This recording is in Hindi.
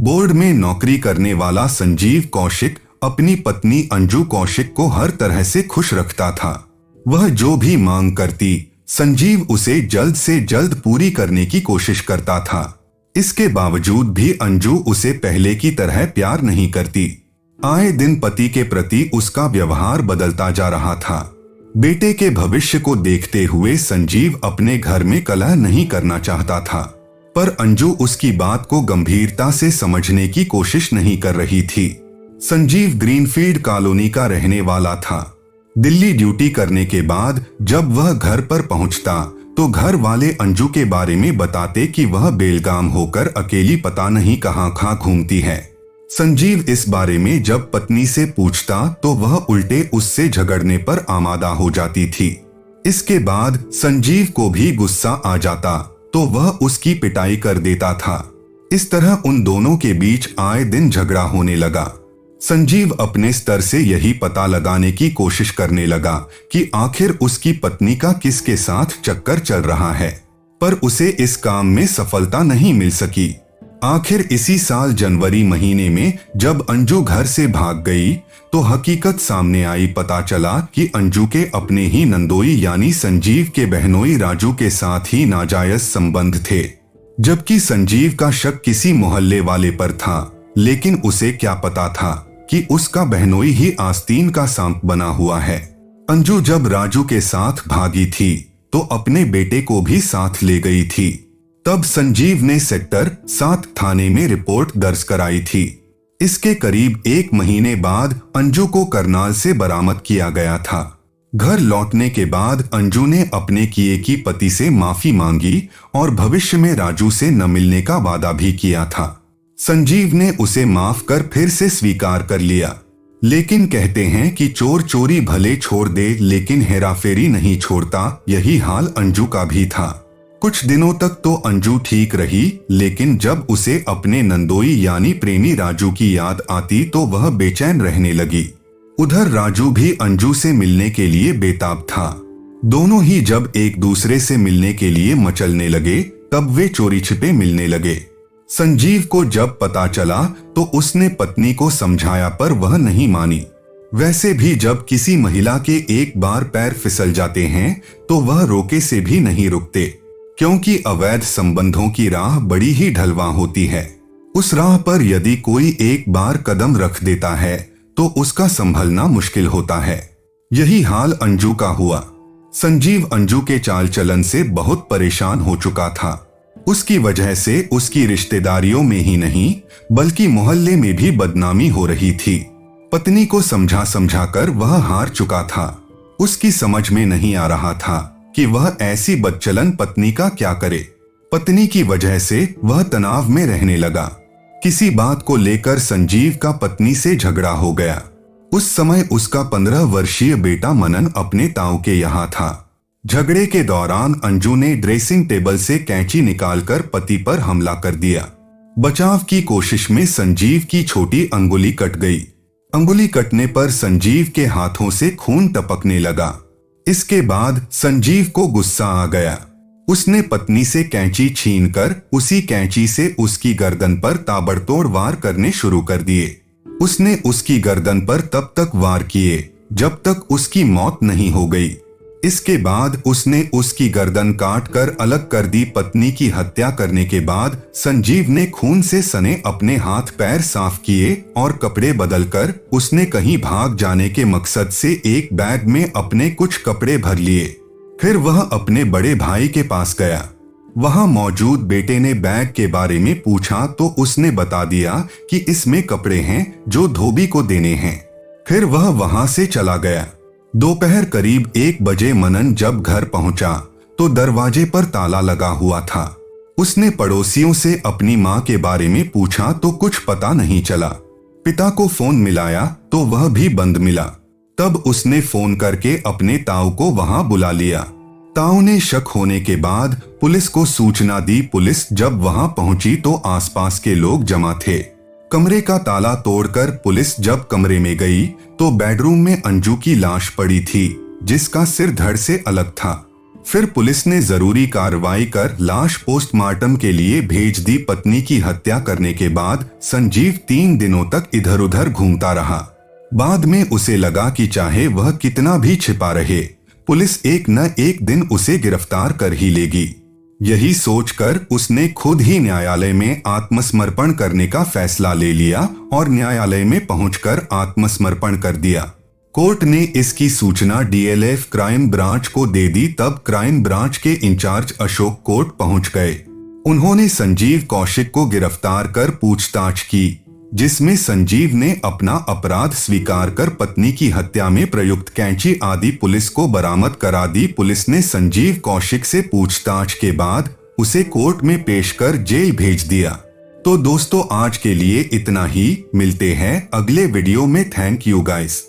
बोर्ड में नौकरी करने वाला संजीव कौशिक अपनी पत्नी अंजू कौशिक को हर तरह से खुश रखता था। वह जो भी मांग करती, संजीव उसे जल्द से जल्द पूरी करने की कोशिश करता था। इसके बावजूद भी अंजू उसे पहले की तरह प्यार नहीं करती। आए दिन पति के प्रति उसका व्यवहार बदलता जा रहा था। बेटे के भविष्य को देखते हुए संजीव अपने घर में कलह नहीं करना चाहता था, पर अंजू उसकी बात को गंभीरता से समझने की कोशिश नहीं कर रही थी। संजीव ग्रीनफील्ड कॉलोनी का रहने वाला था। दिल्ली ड्यूटी करने के बाद जब वह घर पर पहुंचता तो घर वाले अंजू के बारे में बताते कि वह बेलगाम होकर अकेली पता नहीं कहां घूमती है। संजीव इस बारे में जब पत्नी से पूछता तो वह उल्टे उससे झगड़ने पर आमादा हो जाती थी। इसके बाद संजीव को भी गुस्सा आ जाता तो वह उसकी पिटाई कर देता था। इस तरह उन दोनों के बीच आए दिन झगड़ा होने लगा। संजीव अपने स्तर से यही पता लगाने की कोशिश करने लगा कि आखिर उसकी पत्नी का किसके साथ चक्कर चल रहा है, पर उसे इस काम में सफलता नहीं मिल सकी। आखिर इसी साल जनवरी महीने में जब अंजू घर से भाग गई तो हकीकत सामने आई। पता चला कि अंजू के अपने ही नंदोई यानी संजीव के बहनोई राजू के साथ ही नाजायज संबंध थे, जबकि संजीव का शक किसी मोहल्ले वाले पर था। लेकिन उसे क्या पता था कि उसका बहनोई ही आस्तीन का सांप बना हुआ है। अंजू जब राजू के साथ भागी थी तो अपने बेटे को भी साथ ले गई थी। तब संजीव ने सेक्टर 7 थाने में रिपोर्ट दर्ज कराई थी। इसके करीब 1 महीने बाद अंजू को करनाल से बरामद किया गया था। घर लौटने के बाद अंजू ने अपने किए की पति से माफी मांगी और भविष्य में राजू से न मिलने का वादा भी किया था। संजीव ने उसे माफ कर फिर से स्वीकार कर लिया। लेकिन कहते हैं कि चोर चोरी भले छोड़ दे लेकिन हेराफेरी नहीं छोड़ता। यही हाल अंजू का भी था। कुछ दिनों तक तो अंजू ठीक रही, लेकिन जब उसे अपने नंदोई यानी प्रेमी राजू की याद आती तो वह बेचैन रहने लगी। उधर राजू भी अंजू से मिलने के लिए बेताब था। दोनों ही जब एक दूसरे से मिलने के लिए मचलने लगे तब वे चोरी छिपे मिलने लगे। संजीव को जब पता चला तो उसने पत्नी को समझाया पर वह नहीं मानी। वैसे भी जब किसी महिला के एक बार पैर फिसल जाते हैं तो वह रोके से भी नहीं रुकते, क्योंकि अवैध संबंधों की राह बड़ी ही ढलवा होती है। उस राह पर यदि कोई एक बार कदम रख देता है तो उसका संभलना मुश्किल होता है। यही हाल अंजू का हुआ। संजीव अंजू के चाल चलन से बहुत परेशान हो चुका था। उसकी वजह से उसकी रिश्तेदारियों में ही नहीं बल्कि मोहल्ले में भी बदनामी हो रही थी। पत्नी को समझा कर वह हार चुका था। उसकी समझ में नहीं आ रहा था कि वह ऐसी बदचलन पत्नी का क्या करे। पत्नी की वजह से वह तनाव में रहने लगा। किसी बात को लेकर संजीव का पत्नी से झगड़ा हो गया। उस समय उसका 15 वर्षीय बेटा मनन अपने ताऊ के यहाँ था। झगड़े के दौरान अंजू ने ड्रेसिंग टेबल से कैंची निकालकर पति पर हमला कर दिया। बचाव की कोशिश में संजीव की छोटी अंगुली कट गई। अंगुली कटने पर संजीव के हाथों से खून टपकने लगा। इसके बाद संजीव को गुस्सा आ गया। उसने पत्नी से कैंची छीनकर उसी कैंची से उसकी गर्दन पर ताबड़तोड़ वार करने शुरू कर दिए। उसने उसकी गर्दन पर तब तक वार किए जब तक उसकी मौत नहीं हो गई। इसके बाद उसने उसकी गर्दन काट कर अलग कर दी। पत्नी की हत्या करने के बाद संजीव ने खून से सने अपने हाथ पैर साफ किए और कपड़े बदलकर उसने कहीं भाग जाने के मकसद से एक बैग में अपने कुछ कपड़े भर लिए। फिर वह अपने बड़े भाई के पास गया। वहां मौजूद बेटे ने बैग के बारे में पूछा तो उसने बता दिया कि इसमें कपड़े हैं जो धोबी को देने हैं। फिर वह वहां से चला गया। दोपहर करीब 1 बजे मनन जब घर पहुंचा तो दरवाजे पर ताला लगा हुआ था। उसने पड़ोसियों से अपनी मां के बारे में पूछा तो कुछ पता नहीं चला। पिता को फोन मिलाया तो वह भी बंद मिला। तब उसने फोन करके अपने ताऊ को वहां बुला लिया। ताऊ ने शक होने के बाद पुलिस को सूचना दी। पुलिस जब वहां पहुंची तो आसपास के लोग जमा थे। कमरे का ताला तोड़कर पुलिस जब कमरे में गई तो बेडरूम में अंजू की लाश पड़ी थी, जिसका सिर धड़ से अलग था। फिर पुलिस ने जरूरी कार्रवाई कर लाश पोस्टमार्टम के लिए भेज दी। पत्नी की हत्या करने के बाद संजीव 3 दिनों तक इधर उधर घूमता रहा। बाद में उसे लगा कि चाहे वह कितना भी छिपा रहे, पुलिस एक न एक दिन उसे गिरफ्तार कर ही लेगी। यही सोचकर उसने खुद ही न्यायालय में आत्मसमर्पण करने का फैसला ले लिया और न्यायालय में पहुंचकर आत्मसमर्पण कर दिया। कोर्ट ने इसकी सूचना डीएलएफ क्राइम ब्रांच को दे दी। तब क्राइम ब्रांच के इंचार्ज अशोक कोर्ट पहुंच गए। उन्होंने संजीव कौशिक को गिरफ्तार कर पूछताछ की, जिसमें संजीव ने अपना अपराध स्वीकार कर पत्नी की हत्या में प्रयुक्त कैंची आदि पुलिस को बरामद करा दी। पुलिस ने संजीव कौशिक से पूछताछ के बाद उसे कोर्ट में पेश कर जेल भेज दिया। तो दोस्तों, आज के लिए इतना ही। मिलते हैं अगले वीडियो में। Thank you guys.